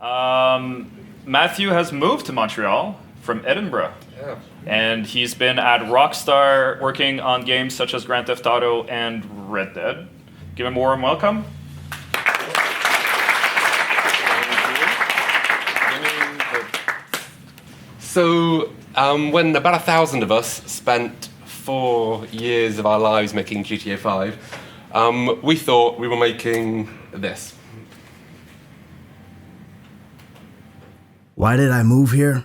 Matthew has moved to Montreal from Edinburgh. Yeah. And he's been at Rockstar working on games such as Grand Theft Auto and Red Dead. Give him a warm welcome. So, when about 1,000 of us spent 4 years of our lives making GTA 5, we thought we were making this. Why did I move here?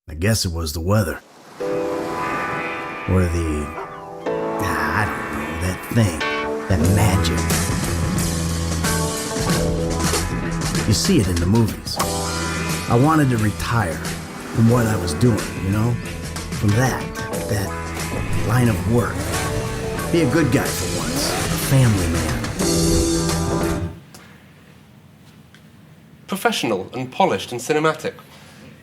I guess it was the weather. Or the... I don't know, that thing. That magic. You see it in the movies. I wanted to retire from what I was doing, you know? From that line of work. Be a good guy for once. A family man. Professional and polished and cinematic.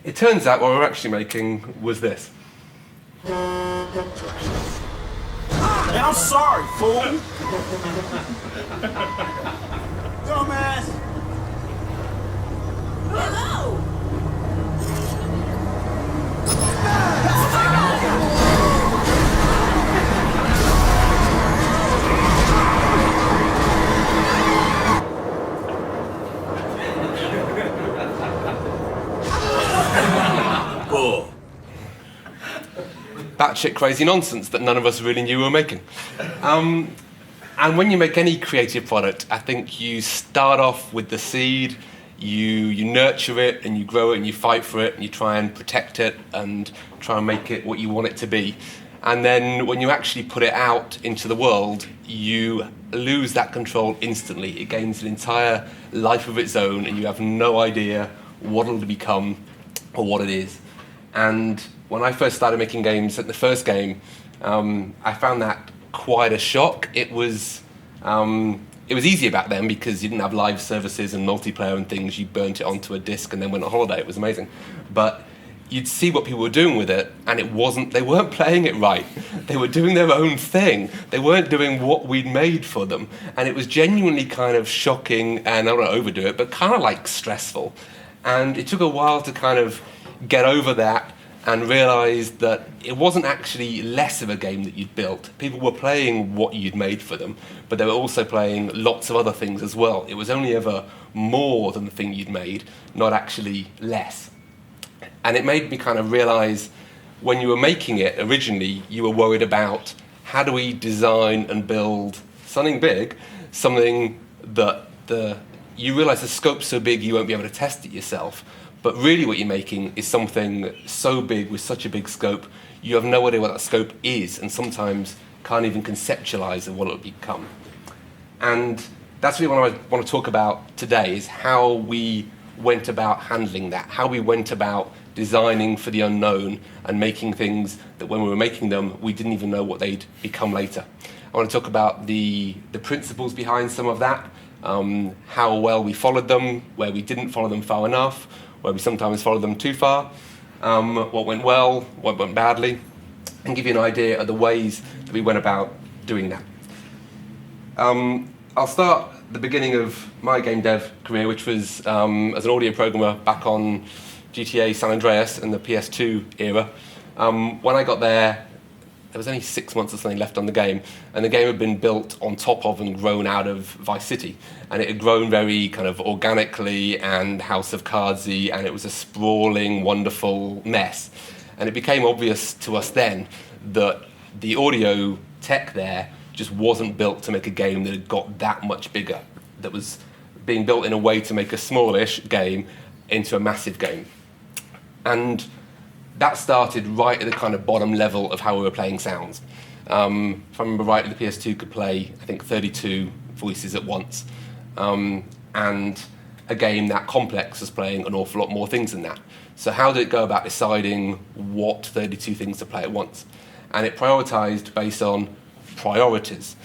It turns out what we were actually making was this. Man, I'm sorry, fool. Dumbass. Hello. Cool. Batshit crazy nonsense that none of us really knew we were making. And when you make any creative product, I think you start off with the seed, you nurture it and you grow it and you fight for it and you try and protect it and try and make it what you want it to be. And then when you actually put it out into the world, you lose that control instantly. It gains an entire life of its own and you have no idea what it'll become or what it is. And when I first started making games, at the first game, I found that quite a shock. It was easier back then because you didn't have live services and multiplayer and things. You burnt it onto a disc and then went on holiday. It was amazing. But you'd see what people were doing with it, and they weren't playing it right. They were doing their own thing. They weren't doing what we'd made for them. And it was genuinely kind of shocking, and I don't want to overdo it, but kind of like stressful. And it took a while to kind of get over that and realize that it wasn't actually less of a game that you'd built. People were playing what you'd made for them, but they were also playing lots of other things as well. It was only ever more than the thing you'd made, not actually less. And it made me kind of realize when you were making it originally, you were worried about how do we design and build something big, something that you realize the scope's so big you won't be able to test it yourself. But really what you're making is something so big with such a big scope, you have no idea what that scope is and sometimes can't even conceptualize of what it'll become. And that's really what I want to talk about today, is how we went about handling that, how we went about designing for the unknown and making things that when we were making them, we didn't even know what they'd become later. I want to talk about the principles behind some of that, how well we followed them, where we didn't follow them far enough, where we sometimes followed them too far, what went well, what went badly, and give you an idea of the ways that we went about doing that. I'll start the beginning of my game dev career, which was as an audio programmer back on GTA San Andreas in the PS2 era. When I got there was only 6 months or something left on the game, and the game had been built on top of and grown out of Vice City, and it had grown very kind of organically and House of Cardsy, and it was a sprawling, wonderful mess. And it became obvious to us then that the audio tech there just wasn't built to make a game that had got that much bigger, that was being built in a way to make a smallish game into a massive game. And that started right at the kind of bottom level of how we were playing sounds. If I remember rightly, the PS2 could play, I think, 32 voices at once. And a game that complex was playing an awful lot more things than that. So how did it go about deciding what 32 things to play at once? And it prioritized based on priorities,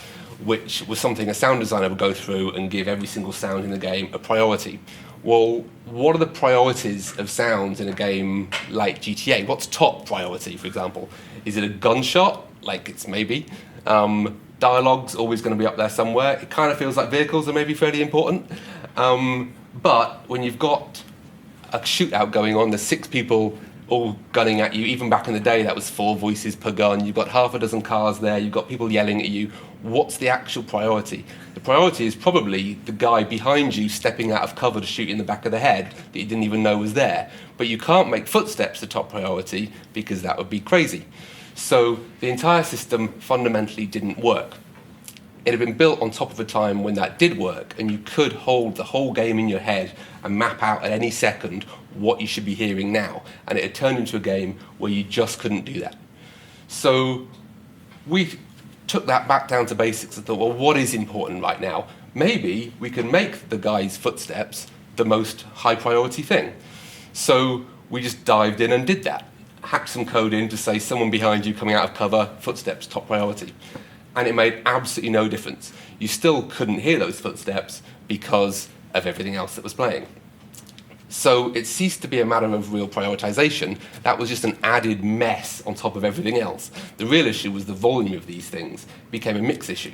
which was something a sound designer would go through and give every single sound in the game a priority. Well, what are the priorities of sounds in a game like GTA? What's top priority, for example? Is it a gunshot? Like it's maybe. Dialogue's always going to be up there somewhere. It kind of feels like vehicles are maybe fairly important. But when you've got a shootout going on. There's 6 people all gunning at you. Even back in the day, that was 4 voices per gun. You've got half a dozen cars there. You've got people yelling at you. What's the actual priority? The priority is probably the guy behind you stepping out of cover to shoot you in the back of the head that you didn't even know was there. But you can't make footsteps the top priority because that would be crazy. So the entire system fundamentally didn't work. It had been built on top of a time when that did work, and you could hold the whole game in your head and map out at any second what you should be hearing now. And it had turned into a game where you just couldn't do that. So we took that back down to basics and thought, well, what is important right now? Maybe we can make the guy's footsteps the most high priority thing. So we just dived in and did that. Hacked some code in to say someone behind you coming out of cover, footsteps top priority. And it made absolutely no difference. You still couldn't hear those footsteps because of everything else that was playing. So it ceased to be a matter of real prioritization. That was just an added mess on top of everything else. The real issue was the volume of these things. It became a mix issue.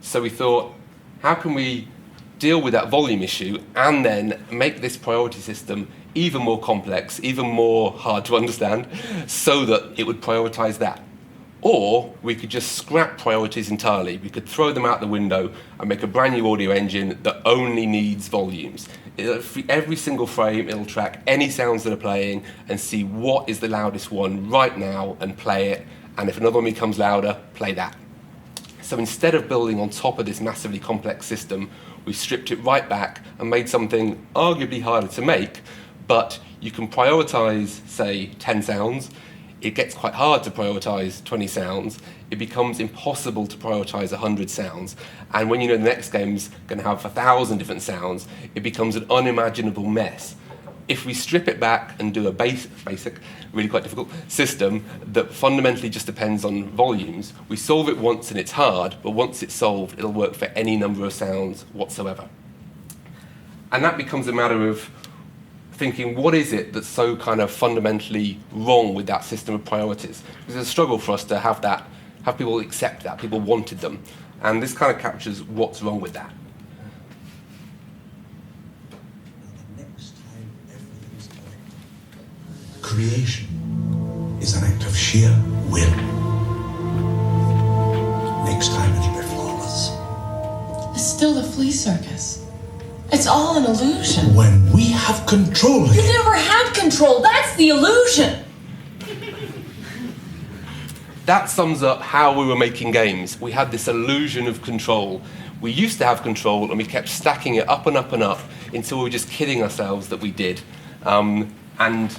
So we thought, how can we deal with that volume issue and then make this priority system even more complex, even more hard to understand, so that it would prioritize that? Or we could just scrap priorities entirely. We could throw them out the window and make a brand new audio engine that only needs volumes. Every single frame, it'll track any sounds that are playing and see what is the loudest one right now and play it. And if another one becomes louder, play that. So instead of building on top of this massively complex system, we stripped it right back and made something arguably harder to make, but you can prioritize, say, 10 sounds. It gets quite hard to prioritize 20 sounds. It becomes impossible to prioritize 100 sounds. And when you know the next game's going to have 1,000 different sounds, it becomes an unimaginable mess. If we strip it back and do a basic, really quite difficult system that fundamentally just depends on volumes, we solve it once and it's hard, but once it's solved, it'll work for any number of sounds whatsoever. And that becomes a matter of thinking, what is it that's so kind of fundamentally wrong with that system of priorities? Because it's a struggle for us to have that, have people accept that, people wanted them. And this kind of captures what's wrong with that. The next time everything's correct. Creation is an act of sheer will. Next time it'll be flawless. It's still the flea circus. It's all an illusion. When we have control of You it, never had control. That's the illusion. That sums up how we were making games. We had this illusion of control. We used to have control and we kept stacking it up and up and up until we were just kidding ourselves that we did. And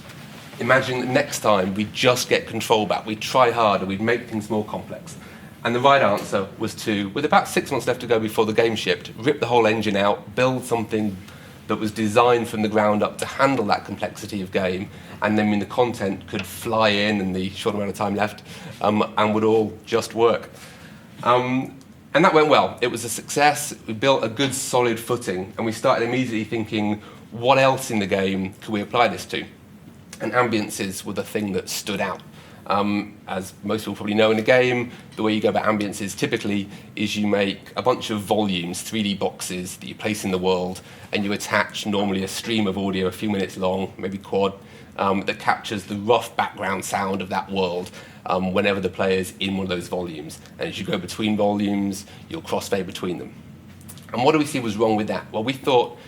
imagine that next time we'd just get control back. We'd try harder, we'd make things more complex. And the right answer was to, with about 6 months left to go before the game shipped, rip the whole engine out, build something that was designed from the ground up to handle that complexity of game, and then when the content could fly in the short amount of time left, and would all just work. And that went well. It was a success. We built a good solid footing, and we started immediately thinking, what else in the game could we apply this to? And ambiences were the thing that stood out. As most people probably know in a game, the way you go about ambiences typically is you make a bunch of volumes, 3D boxes that you place in the world, and you attach normally a stream of audio a few minutes long, maybe quad, that captures the rough background sound of that world whenever the player's in one of those volumes. And as you go between volumes, you'll crossfade between them. And what do we see was wrong with that? Well, we thought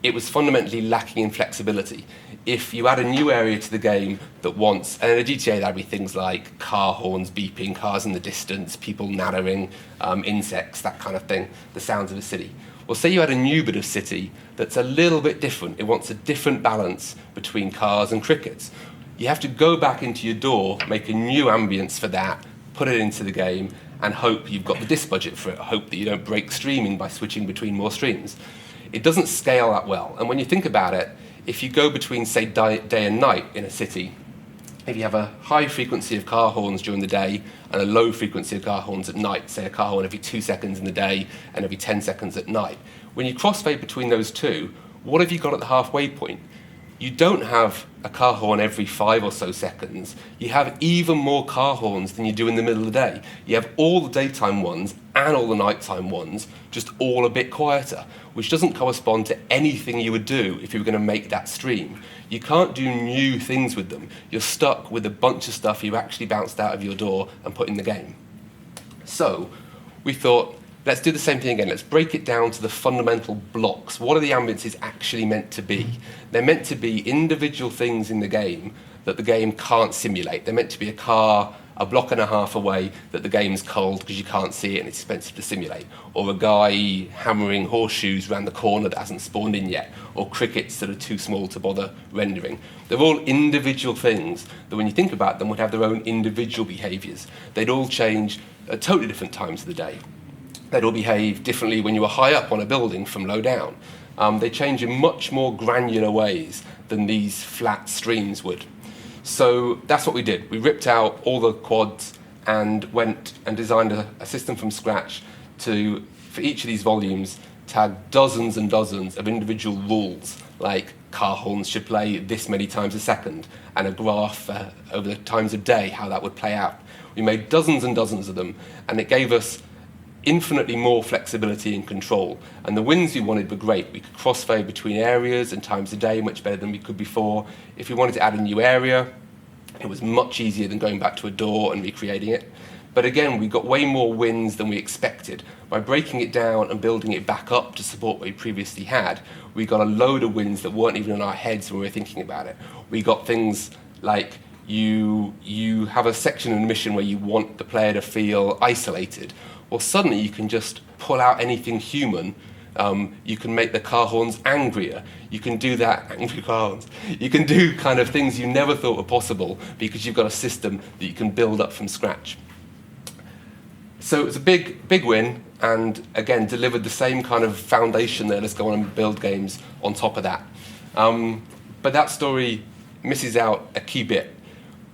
it was fundamentally lacking in flexibility. If you add a new area to the game that wants, and in a GTA that'd be things like car horns beeping, cars in the distance, people nattering, insects, that kind of thing, the sounds of a city. Well, say you add a new bit of city that's a little bit different. It wants a different balance between cars and crickets. You have to go back into your door, make a new ambience for that, put it into the game, and hope you've got the disk budget for it, hope that you don't break streaming by switching between more streams. It doesn't scale that well. And when you think about it, if you go between, say, day and night in a city, if you have a high frequency of car horns during the day and a low frequency of car horns at night, say a car horn every 2 seconds in the day and every 10 seconds at night, when you crossfade between those two, what have you got at the halfway point? You don't have a car horn every 5 or so seconds. You have even more car horns than you do in the middle of the day. You have all the daytime ones and all the nighttime ones just all a bit quieter, which doesn't correspond to anything you would do if you were going to make that stream. You can't do new things with them. You're stuck with a bunch of stuff you actually bounced out of your DAW and put in the game. So we thought, let's do the same thing again. Let's break it down to the fundamental blocks. What are the ambiences actually meant to be? They're meant to be individual things in the game that the game can't simulate. They're meant to be a car a block and a half away that the game's cold because you can't see it and it's expensive to simulate, or a guy hammering horseshoes around the corner that hasn't spawned in yet, or crickets that are too small to bother rendering. They're all individual things that when you think about them would have their own individual behaviours. They'd all change at totally different times of the day. They'd all behave differently when you were high up on a building from low down. They change in much more granular ways than these flat streams would. So that's what we did. We ripped out all the quads and went and designed a system from scratch to, for each of these volumes, tag dozens and dozens of individual rules, like car horns should play this many times a second, and a graph over the times of day, how that would play out. We made dozens and dozens of them, and it gave us infinitely more flexibility and control. And the wins we wanted were great. We could crossfade between areas and times of day much better than we could before. If we wanted to add a new area, it was much easier than going back to a DAW and recreating it. But again, we got way more wins than we expected. By breaking it down and building it back up to support what we previously had, we got a load of wins that weren't even in our heads when we were thinking about it. We got things like you have a section in a mission where you want the player to feel isolated. Well, suddenly you can just pull out anything human. You can make the car horns angrier. You can do that, angry car horns. You can do kind of things you never thought were possible because you've got a system that you can build up from scratch. So it was a big, big win, and again, delivered the same kind of foundation there. Let's go on and build games on top of that. But that story misses out a key bit.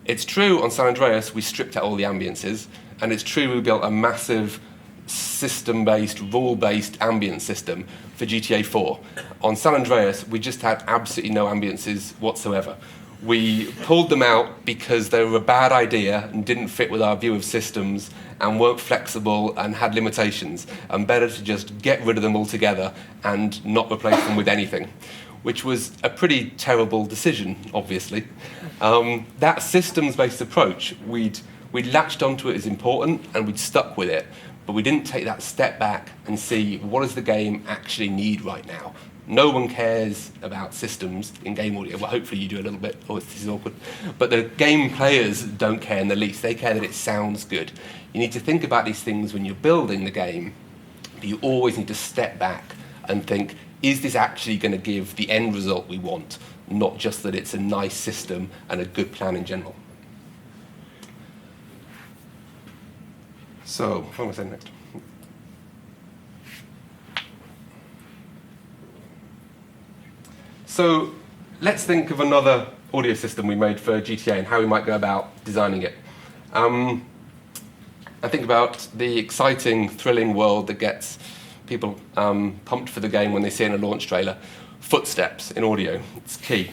It's true on San Andreas, we stripped out all the ambiences, and it's true we built a massive system-based, rule-based ambient system for GTA 4. On San Andreas, we just had absolutely no ambiences whatsoever. We pulled them out because they were a bad idea and didn't fit with our view of systems and weren't flexible and had limitations, and better to just get rid of them altogether and not replace them with anything, which was a pretty terrible decision, obviously. That systems-based approach, we'd latched onto it as important and we'd stuck with it, but we didn't take that step back and see what does the game actually need right now. No one cares about systems in game audio. Well, hopefully you do a little bit. Oh, this is awkward. But the game players don't care in the least. They care that it sounds good. You need to think about these things when you're building the game, but you always need to step back and think, is this actually going to give the end result we want, not just that it's a nice system and a good plan in general. So, what am I saying next? So, let's think of another audio system we made for GTA and how we might go about designing it. And think about the exciting, thrilling world that gets people pumped for the game when they see it in a launch trailer. Footsteps in audio, it's key.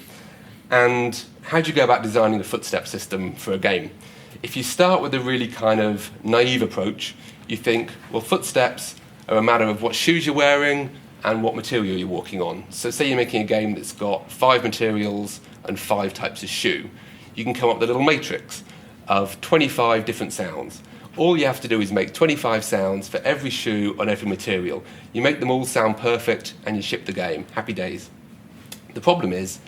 And how do you go about designing a footstep system for a game? If you start with a really kind of naive approach, you think, well, footsteps are a matter of what shoes you're wearing and what material you're walking on. So say you're making a game that's got 5 materials and 5 types of shoe. You can come up with a little matrix of 25 different sounds. All you have to do is make 25 sounds for every shoe on every material. You make them all sound perfect and you ship the game. Happy days. The problem is,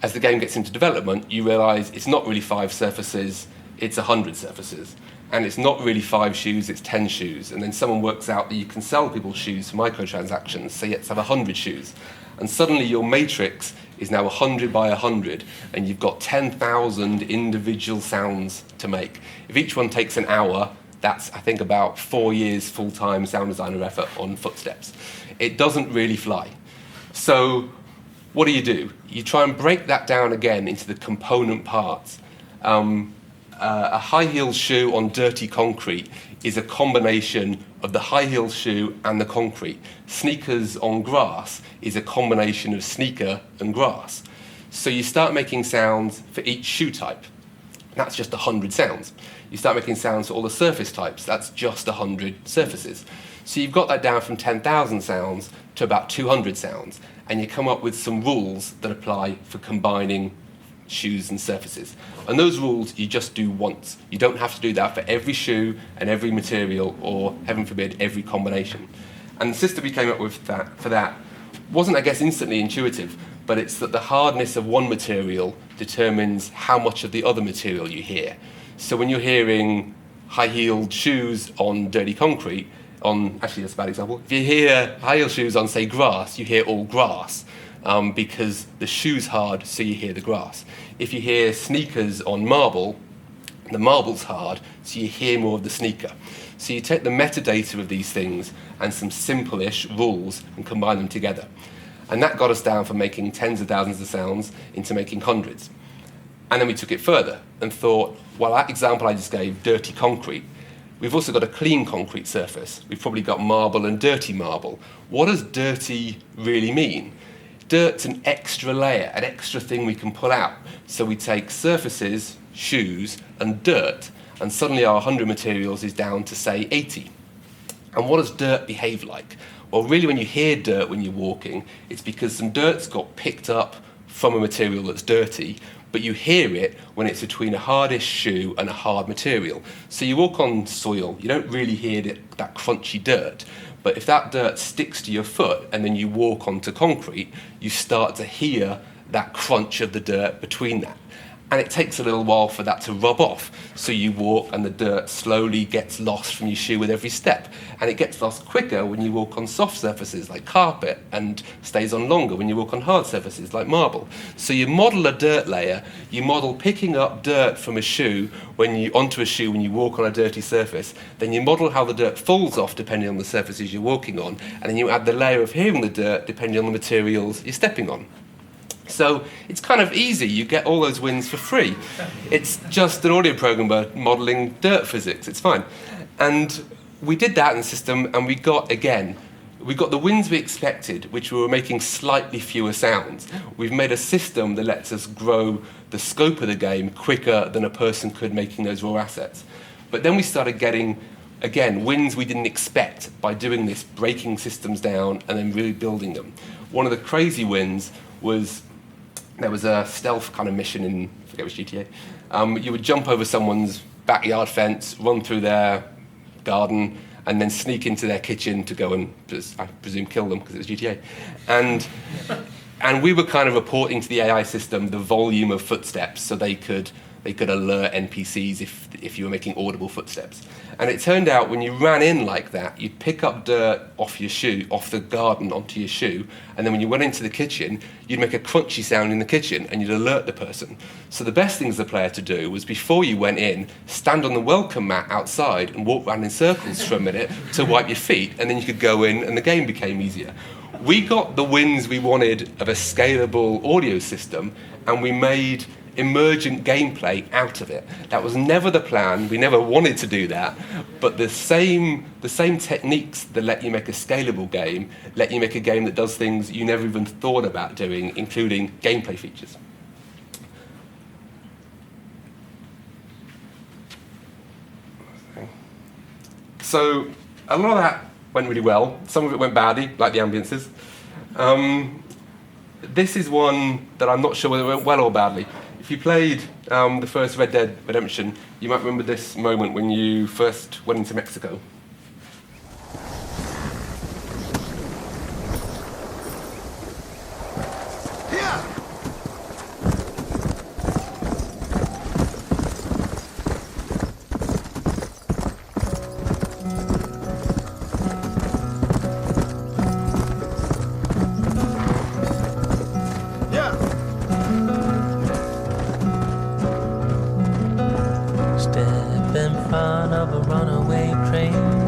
as the game gets into development, you realise it's not really 5 surfaces, it's 100 surfaces. And it's not really 5 shoes, it's 10 shoes. And then someone works out that you can sell people shoes for microtransactions, so you have to have 100 shoes. And suddenly your matrix is now 100 by 100, and you've got 10,000 individual sounds to make. If each one takes an hour, that's, I think, about 4 years full-time sound designer effort on footsteps. It doesn't really fly. So what do? You try and break that down again into the component parts. A high-heeled shoe on dirty concrete is a combination of the high-heeled shoe and the concrete. Sneakers on grass is a combination of sneaker and grass. So you start making sounds for each shoe type. That's just 100 sounds. You start making sounds for all the surface types. That's just 100 surfaces. So you've got that down from 10,000 sounds to about 200 sounds, and you come up with some rules that apply for combining shoes and surfaces. And those rules you just do once. You don't have to do that for every shoe and every material, or heaven forbid, every combination. And the system we came up with for that wasn't, I guess, instantly intuitive, but it's that the hardness of one material determines how much of the other material you hear. So when you're hearing high-heeled shoes on dirty concrete, actually that's a bad example, if you hear high-heeled shoes on, say, grass, you hear all grass, because the shoe's hard, so you hear the grass. If you hear sneakers on marble, the marble's hard, so you hear more of the sneaker. So you take the metadata of these things and some simple-ish rules and combine them together. And that got us down from making tens of thousands of sounds into making hundreds. And then we took it further and thought, well, that example I just gave, dirty concrete, we've also got a clean concrete surface. We've probably got marble and dirty marble. What does dirty really mean? Dirt's an extra layer, an extra thing we can pull out. So we take surfaces, shoes, and dirt, and suddenly our 100 materials is down to, say, 80. And what does dirt behave like? Well, really, when you hear dirt when you're walking, it's because some dirt's got picked up from a material that's dirty, but you hear it when it's between a hardish shoe and a hard material. So you walk on soil, you don't really hear that crunchy dirt. But if that dirt sticks to your foot and then you walk onto concrete, you start to hear that crunch of the dirt between that. And it takes a little while for that to rub off. So you walk and the dirt slowly gets lost from your shoe with every step. And it gets lost quicker when you walk on soft surfaces like carpet, and stays on longer when you walk on hard surfaces like marble. So you model a dirt layer, you model picking up dirt from a shoe onto a shoe when you walk on a dirty surface, then you model how the dirt falls off depending on the surfaces you're walking on, and then you add the layer of hearing the dirt depending on the materials you're stepping on. So it's kind of easy, you get all those wins for free. It's just an audio programmer modelling dirt physics, it's fine. And we did that in the system, and we got the wins we expected, which we were making slightly fewer sounds. We've made a system that lets us grow the scope of the game quicker than a person could making those raw assets. But then we started getting, again, wins we didn't expect by doing this, breaking systems down and then really building them. One of the crazy wins was, there was a stealth kind of mission in, I forget which GTA. You would jump over someone's backyard fence, run through their garden, and then sneak into their kitchen to go and, I presume, kill them because it was GTA. And we were kind of reporting to the AI system the volume of footsteps so they could alert NPCs if you were making audible footsteps. And it turned out when you ran in like that, you'd pick up dirt off your shoe, off the garden onto your shoe, and then when you went into the kitchen, you'd make a crunchy sound in the kitchen and you'd alert the person. So the best thing as a player to do was, before you went in, stand on the welcome mat outside and walk around in circles for a minute to wipe your feet, and then you could go in and the game became easier. We got the wins we wanted of a scalable audio system, and we made emergent gameplay out of it. That was never the plan. We never wanted to do that. But the same techniques that let you make a scalable game let you make a game that does things you never even thought about doing, including gameplay features. So a lot of that went really well. Some of it went badly, like the ambiances. This is one that I'm not sure whether it went well or badly. If you played the first Red Dead Redemption, you might remember this moment when you first went into Mexico. Step in front of a runaway train.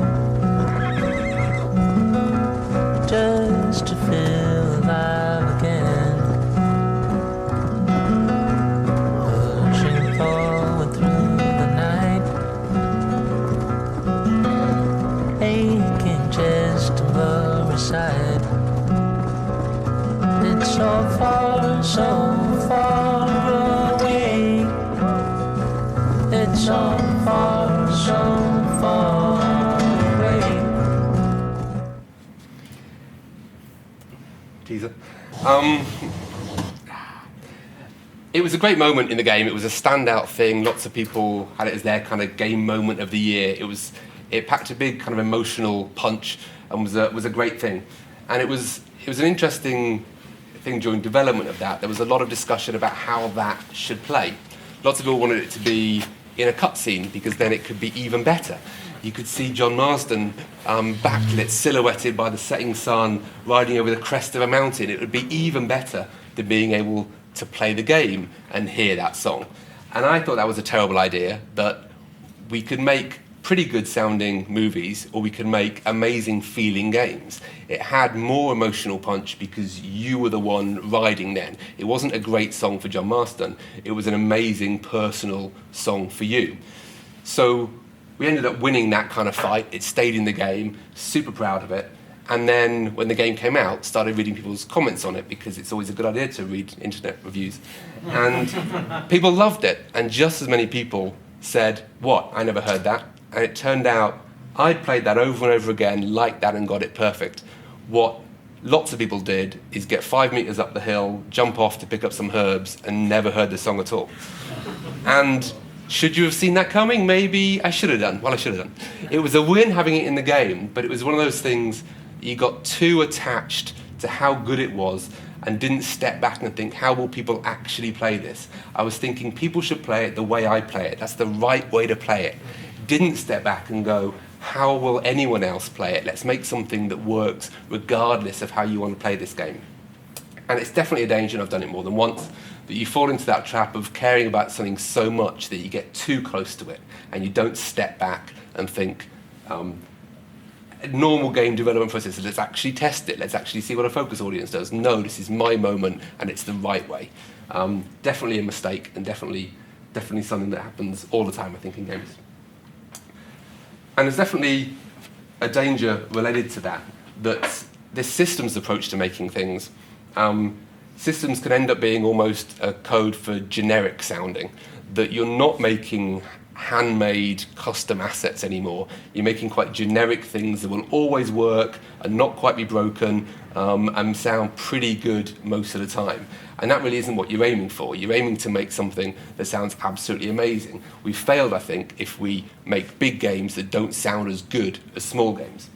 so far away. Teaser. It was a great moment in the game. It was a standout thing. Lots of people had it as their kind of game moment of the year. It packed a big kind of emotional punch and was a great thing. And it was an interesting thing during development of that. There was a lot of discussion about how that should play. Lots of people wanted it to be in a cutscene because then it could be even better. You could see John Marsden backlit, silhouetted by the setting sun, riding over the crest of a mountain. It would be even better than being able to play the game and hear that song. And I thought that was a terrible idea, that we could make pretty good sounding movies or we could make amazing feeling games. It had more emotional punch because you were the one riding then. It wasn't a great song for John Marsden, it was an amazing personal song for you. So we ended up winning that kind of fight. It stayed in the game, super proud of it. And then when the game came out, started reading people's comments on it because it's always a good idea to read internet reviews. And people loved it. And just as many people said, "What? I never heard that." And it turned out I'd played that over and over again, liked that and got it perfect. What lots of people did is get 5 meters up the hill, jump off to pick up some herbs and never heard the song at all. And should you have seen that coming? Maybe I should have done. Well, I should have done. It was a win having it in the game, but it was one of those things you got too attached to how good it was and didn't step back and think, how will people actually play this? I was thinking people should play it the way I play it. That's the right way to play it. Didn't step back and go, how will anyone else play it? Let's make something that works regardless of how you want to play this game. And it's definitely a danger, and I've done it more than once, that you fall into that trap of caring about something so much that you get too close to it and you don't step back and think, normal game development process, let's actually test it, let's actually see what a focus audience does. No, this is my moment and it's the right way. Definitely a mistake and definitely something that happens all the time, I think, in games. And there's definitely a danger related to that this systems approach to making things, systems can end up being almost a code for generic sounding, that you're not making handmade custom assets anymore. You're making quite generic things that will always work and not quite be broken and sound pretty good most of the time. And that really isn't what you're aiming for. You're aiming to make something that sounds absolutely amazing. We've failed, I think, if we make big games that don't sound as good as small games.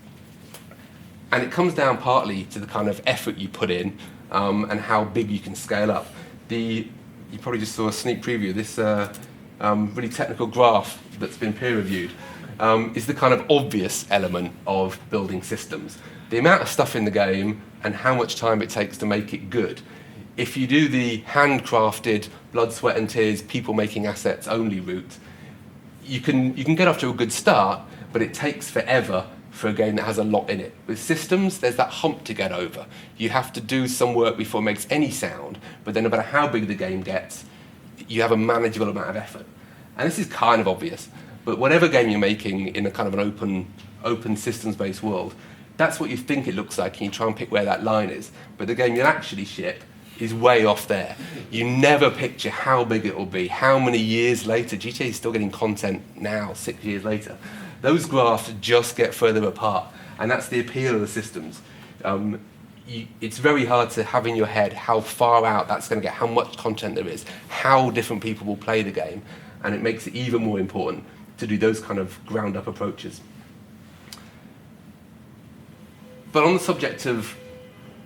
And it comes down partly to the kind of effort you put in and how big you can scale up. You probably just saw a sneak preview of this really technical graph that's been peer-reviewed, is the kind of obvious element of building systems. The amount of stuff in the game and how much time it takes to make it good. If you do the handcrafted, blood, sweat and tears, people making assets only route, you can get off to a good start, but it takes forever for a game that has a lot in it. With systems, there's that hump to get over. You have to do some work before it makes any sound, but then no matter how big the game gets, you have a manageable amount of effort. And this is kind of obvious, but whatever game you're making in a kind of an open systems-based world, that's what you think it looks like, and you try and pick where that line is. But the game you'll actually ship is way off there. You never picture how big it will be, how many years later. GTA is still getting content now, 6 years later. Those graphs just get further apart, and that's the appeal of the systems. It's very hard to have in your head how far out that's going to get, how much content there is, how different people will play the game, and it makes it even more important to do those kind of ground-up approaches. But on the subject of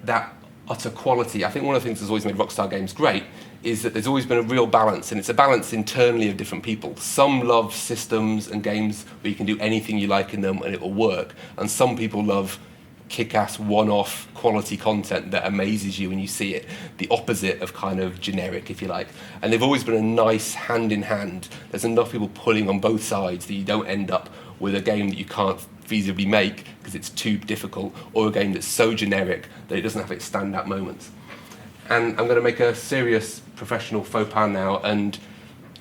that utter quality, I think one of the things that's always made Rockstar games great is that there's always been a real balance, and it's a balance internally of different people. Some love systems and games where you can do anything you like in them and it will work, and some people love kick-ass one-off quality content that amazes you when you see it, the opposite of kind of generic, if you like. And they've always been a nice hand-in-hand. There's enough people pulling on both sides that you don't end up with a game that you can't feasibly make because it's too difficult, or a game that's so generic that it doesn't have its standout moments. And I'm going to make a serious professional faux pas now and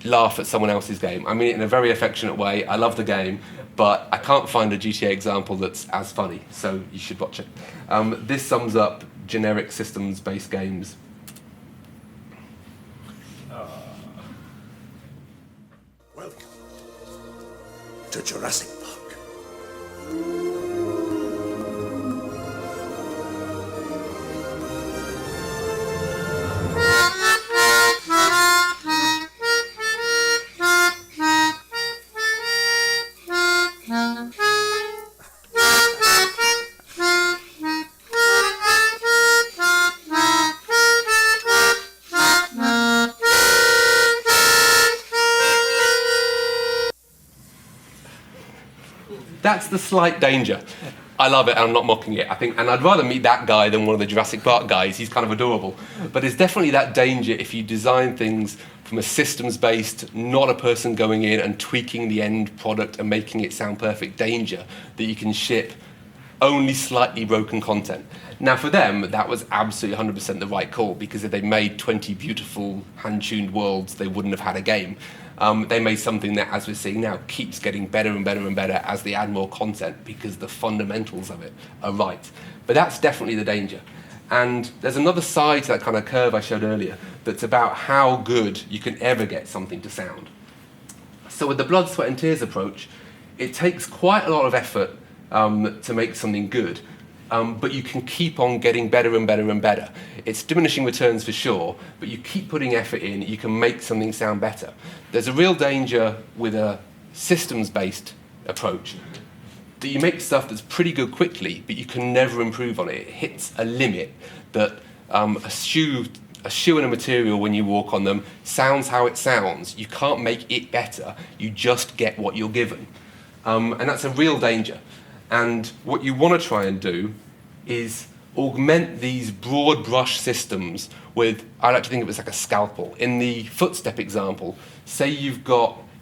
laugh at someone else's game. I mean it in a very affectionate way. I love the game, but I can't find a GTA example that's as funny, so you should watch it. This sums up generic systems-based games. Welcome to Jurassic Park. That's the slight danger. I love it, and I'm not mocking it. I think, and I'd rather meet that guy than one of the Jurassic Park guys. He's kind of adorable. But there's definitely that danger if you design things from a systems-based, not a person going in and tweaking the end product and making it sound perfect. Danger that you can ship only slightly broken content. Now, for them, that was absolutely 100% the right call, because if they made 20 beautiful hand-tuned worlds, they wouldn't have had a game. They made something that, as we're seeing now, keeps getting better and better and better as they add more content, because the fundamentals of it are right. But that's definitely the danger. And there's another side to that kind of curve I showed earlier that's about how good you can ever get something to sound. So with the blood, sweat and tears approach, it takes quite a lot of effort to make something good. But you can keep on getting better and better and better. It's diminishing returns for sure, but you keep putting effort in, you can make something sound better. There's a real danger with a systems-based approach that you make stuff that's pretty good quickly, but you can never improve on it. It hits a limit that a shoe and a material, when you walk on them, sounds how it sounds. You can't make it better, you just get what you're given. And that's a real danger. And what you want to try and do is augment these broad brush systems with, I like to think of it as like a scalpel. In the footstep example, say you've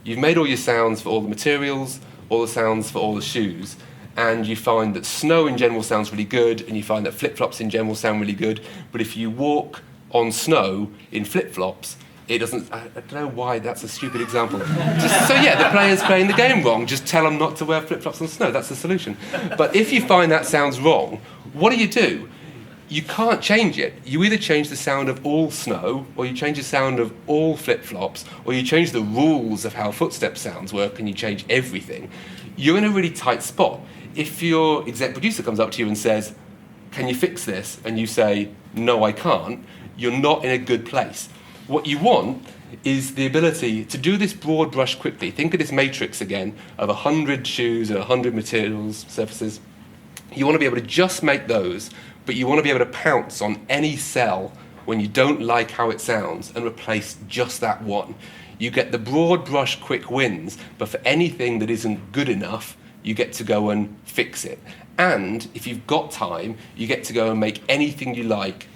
made all your sounds for all the materials, all the sounds for all the shoes, and you find that snow in general sounds really good, and you find that flip-flops in general sound really good, but if you walk on snow in flip-flops, it doesn't, I don't know why that's a stupid example. So yeah, the player's playing the game wrong, just tell them not to wear flip-flops on snow, that's the solution. But if you find that sounds wrong, what do? You can't change it. You either change the sound of all snow, or you change the sound of all flip-flops, or you change the rules of how footstep sounds work and you change everything. You're in a really tight spot. If your exec producer comes up to you and says, can you fix this? And you say, no, I can't, you're not in a good place. What you want is the ability to do this broad brush quickly. Think of this matrix again of 100 shoes and 100 materials, surfaces. You want to be able to just make those, but you want to be able to pounce on any cell when you don't like how it sounds and replace just that one. You get the broad brush quick wins, but for anything that isn't good enough, you get to go and fix it. And if you've got time, you get to go and make anything you like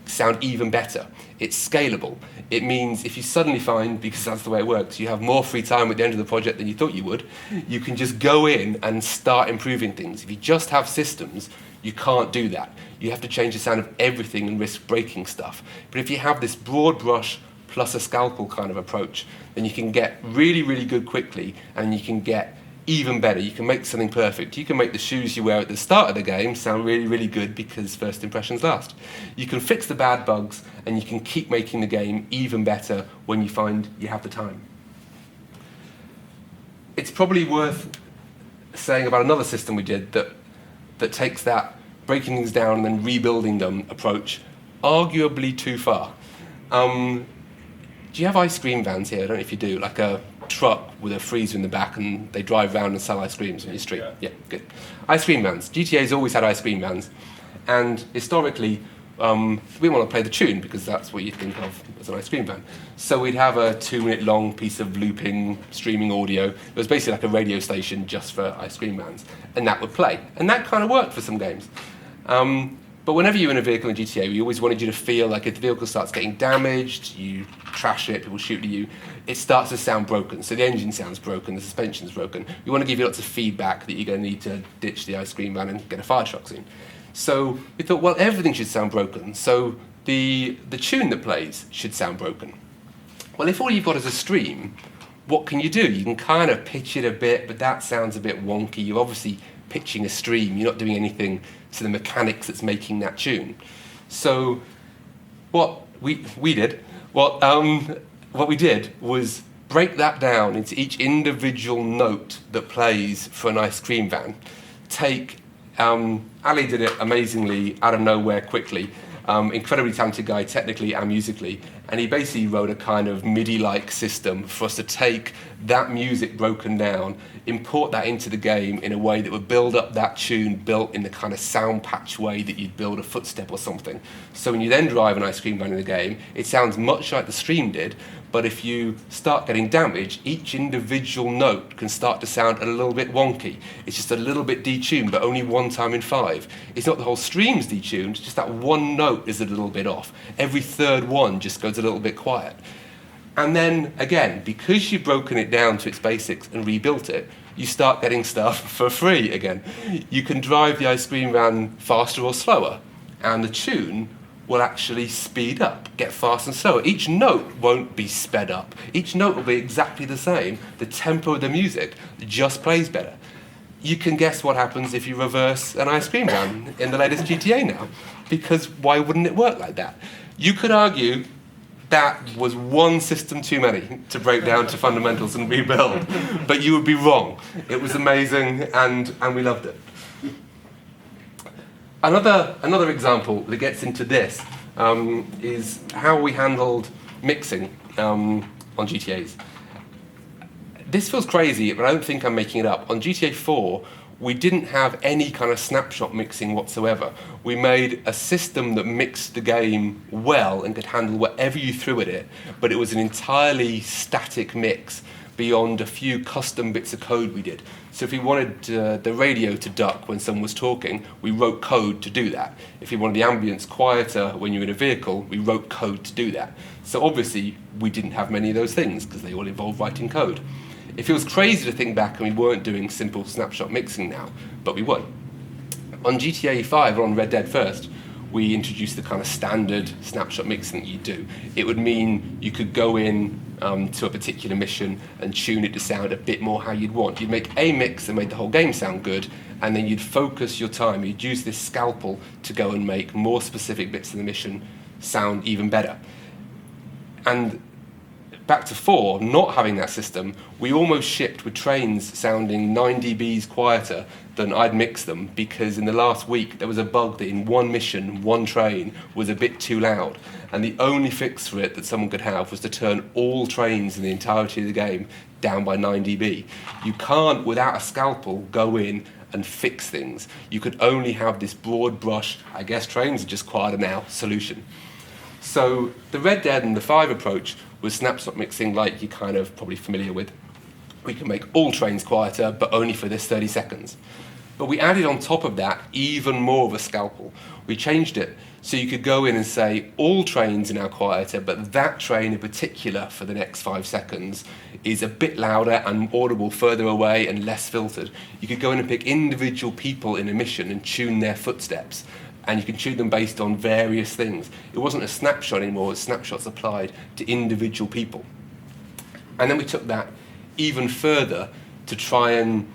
sound even better. It's scalable. It means if you suddenly find, because that's the way it works, you have more free time at the end of the project than you thought you would, you can just go in and start improving things. If you just have systems, you can't do that. You have to change the sound of everything and risk breaking stuff. But if you have this broad brush plus a scalpel kind of approach, then you can get really, really good quickly, and you can get even better. You can make something perfect. You can make the shoes you wear at the start of the game sound really, really good because first impressions last. You can fix the bad bugs, and you can keep making the game even better when you find you have the time. It's probably worth saying about another system we did that takes that breaking things down and then rebuilding them approach arguably too far. Do you have ice cream vans here? I don't know if you do, like a truck with a freezer in the back, and they drive around and sell ice creams on your street. Yeah, good. Ice cream vans. GTA's always had ice cream vans, and historically we want to play the tune because that's what you think of as an ice cream van. So we'd have a 2-minute long piece of looping, streaming audio. It was basically like a radio station just for ice cream vans, and that would play. And that kind of worked for some games. But whenever you're in a vehicle in GTA, we always wanted you to feel like if the vehicle starts getting damaged, you trash it, people shoot at you, it starts to sound broken. So the engine sounds broken, the suspension's broken. We want to give you lots of feedback that you're going to need to ditch the ice cream van and get a fire truck soon. So we thought, well, everything should sound broken. So the tune that plays should sound broken. Well, if all you've got is a stream, what can you do? You can kind of pitch it a bit, but that sounds a bit wonky. You're obviously pitching a stream. You're not doing anything to the mechanics that's making that tune. So what we did was break that down into each individual note that plays for an ice cream van. Take, Ali did it amazingly out of nowhere quickly, incredibly talented guy technically and musically, and he basically wrote a kind of MIDI-like system for us to take that music broken down, import that into the game in a way that would build up that tune built in the kind of sound patch way that you'd build a footstep or something. So when you then drive an ice cream van in the game, it sounds much like the stream did, but if you start getting damage, each individual note can start to sound a little bit wonky. It's just a little bit detuned, but only one time in 5. It's not the whole stream's detuned, just that one note is a little bit off. Every third one just goes a little bit quiet. And then, again, because you've broken it down to its basics and rebuilt it, you start getting stuff for free again. You can drive the ice cream van faster or slower, and the tune will actually speed up, get faster and slower. Each note won't be sped up. Each note will be exactly the same. The tempo of the music just plays better. You can guess what happens if you reverse an ice cream van in the latest GTA now, because why wouldn't it work like that? You could argue that was one system too many to break down to fundamentals and rebuild, but you would be wrong. It was amazing, and we loved it. Another example that gets into this is how we handled mixing on GTAs. This feels crazy, but I don't think I'm making it up. On GTA 4, we didn't have any kind of snapshot mixing whatsoever. We made a system that mixed the game well and could handle whatever you threw at it, but it was an entirely static mix beyond a few custom bits of code we did. So if we wanted the radio to duck when someone was talking, we wrote code to do that. If we wanted the ambience quieter when you were in a vehicle, we wrote code to do that. So obviously, we didn't have many of those things because they all involved writing code. It feels crazy to think back and we weren't doing simple snapshot mixing now, but we were. On GTA 5, or on Red Dead first, we introduced the kind of standard snapshot mixing that you do. It would mean you could go in to a particular mission and tune it to sound a bit more how you'd want. You'd make a mix that made the whole game sound good, and then you'd focus your time. You'd use this scalpel to go and make more specific bits of the mission sound even better. And back to 4, not having that system, we almost shipped with trains sounding 9 dBs quieter than I'd mix them, because in the last week there was a bug that in one mission, one train was a bit too loud, and the only fix for it that someone could have was to turn all trains in the entirety of the game down by 9 dB. You can't, without a scalpel, go in and fix things. You could only have this broad brush, I guess trains are just quieter now, solution. So the Red Dead and the 5 approach was snapshot mixing, like you're kind of probably familiar with. We can make all trains quieter, but only for this 30 seconds. But we added on top of that even more of a scalpel. We changed it so you could go in and say all trains are now quieter, but that train in particular for the next 5 seconds is a bit louder and audible further away and less filtered. You could go in and pick individual people in a mission and tune their footsteps. And you can tune them based on various things. It wasn't a snapshot anymore, it was snapshots applied to individual people. And then we took that even further to try and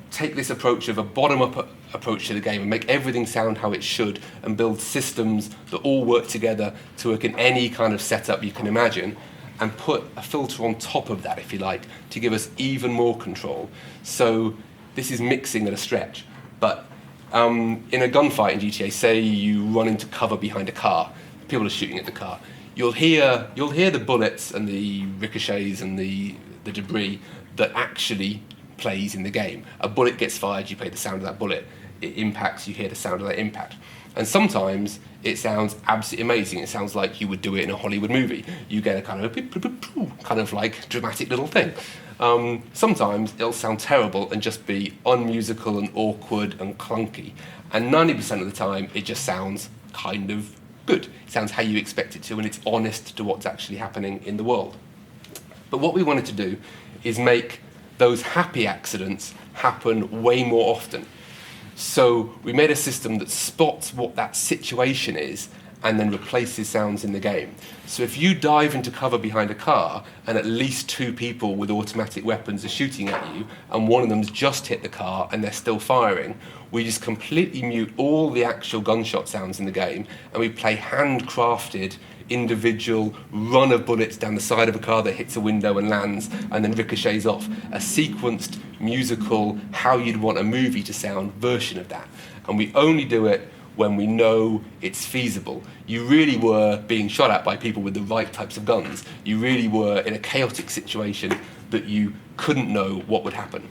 take this approach of a bottom-up approach to the game and make everything sound how it should and build systems that all work together to work in any kind of setup you can imagine, and put a filter on top of that, if you like, to give us even more control. So this is mixing at a stretch, but in a gunfight in GTA, say you run into cover behind a car, people are shooting at the car, you'll hear the bullets and the ricochets and the debris that actually plays in the game. A bullet gets fired, you play the sound of that bullet. It impacts, you hear the sound of that impact. And sometimes it sounds absolutely amazing. It sounds like you would do it in a Hollywood movie. You get a kind of like dramatic little thing. Sometimes it'll sound terrible and just be unmusical and awkward and clunky. And 90% of the time, it just sounds kind of good. It sounds how you expect it to, and it's honest to what's actually happening in the world. But what we wanted to do is make those happy accidents happen way more often. So we made a system that spots what that situation is and then replaces sounds in the game. So if you dive into cover behind a car and at least 2 people with automatic weapons are shooting at you and one of them's just hit the car and they're still firing, we just completely mute all the actual gunshot sounds in the game and we play handcrafted individual run of bullets down the side of a car that hits a window and lands and then ricochets off. A sequenced, musical, how you'd want a movie to sound version of that. And we only do it when we know it's feasible. You really were being shot at by people with the right types of guns. You really were in a chaotic situation that you couldn't know what would happen.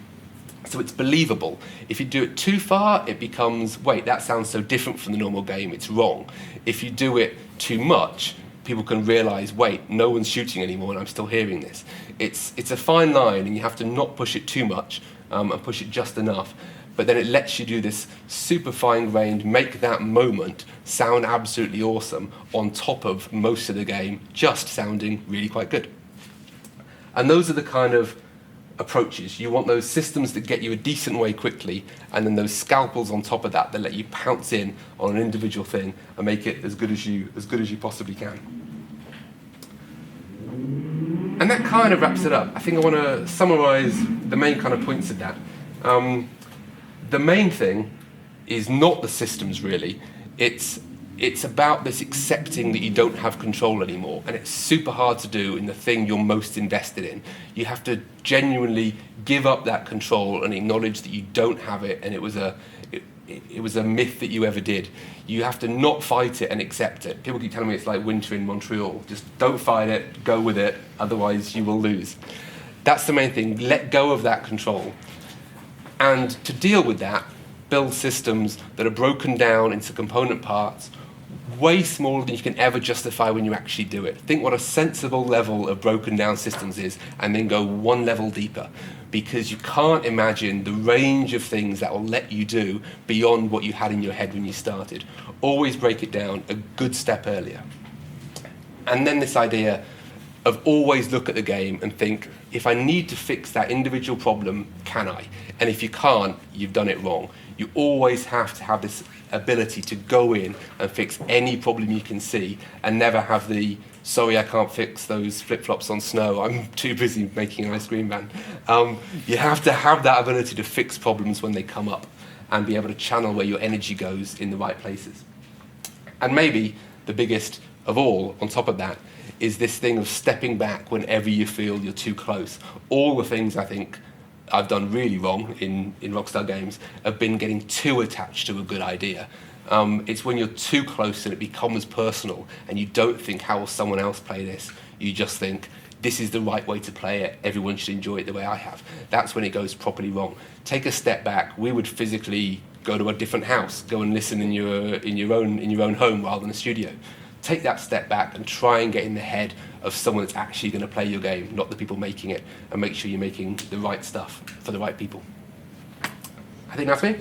So it's believable. If you do it too far, it becomes, wait, that sounds so different from the normal game, it's wrong. If you do it too much, people can realize, wait, no one's shooting anymore and I'm still hearing this. It's a fine line, and you have to not push it too much and push it just enough. But then it lets you do this super fine-grained, make that moment sound absolutely awesome on top of most of the game just sounding really quite good. And those are the kind of approaches. You want those systems that get you a decent way quickly, and then those scalpels on top of that that let you pounce in on an individual thing and make it as good as you possibly can. And that kind of wraps it up. I think I want to summarize the main kind of points of that. The main thing is not the systems, really. It's about this accepting that you don't have control anymore, and it's super hard to do in the thing you're most invested in. You have to genuinely give up that control and acknowledge that you don't have it, and it was a myth that you ever did. You have to not fight it and accept it. People keep telling me it's like winter in Montreal. Just don't fight it, go with it, otherwise you will lose. That's the main thing. Let go of that control. And to deal with that, build systems that are broken down into component parts way smaller than you can ever justify when you actually do it. Think what a sensible level of broken down systems is, and then go one level deeper, because you can't imagine the range of things that will let you do beyond what you had in your head when you started. Always break it down a good step earlier. And then this idea of always look at the game and think, if I need to fix that individual problem, can I? And if you can't, you've done it wrong. You always have to have this ability to go in and fix any problem you can see, and never have the, sorry, I can't fix those flip-flops on snow, I'm too busy making an ice cream van. You have to have that ability to fix problems when they come up and be able to channel where your energy goes in the right places. And maybe the biggest of all, on top of that, is this thing of stepping back whenever you feel you're too close. All the things I think I've done really wrong in Rockstar games have been getting too attached to a good idea. It's when you're too close and it becomes personal and you don't think, how will someone else play this? You just think, this is the right way to play it, everyone should enjoy it the way I have. That's when it goes properly wrong. Take a step back. We would physically go to a different house, go and listen in your own home rather than a studio. Take that step back and try and get in the head of someone that's actually going to play your game, not the people making it, and make sure you're making the right stuff for the right people. I think that's me.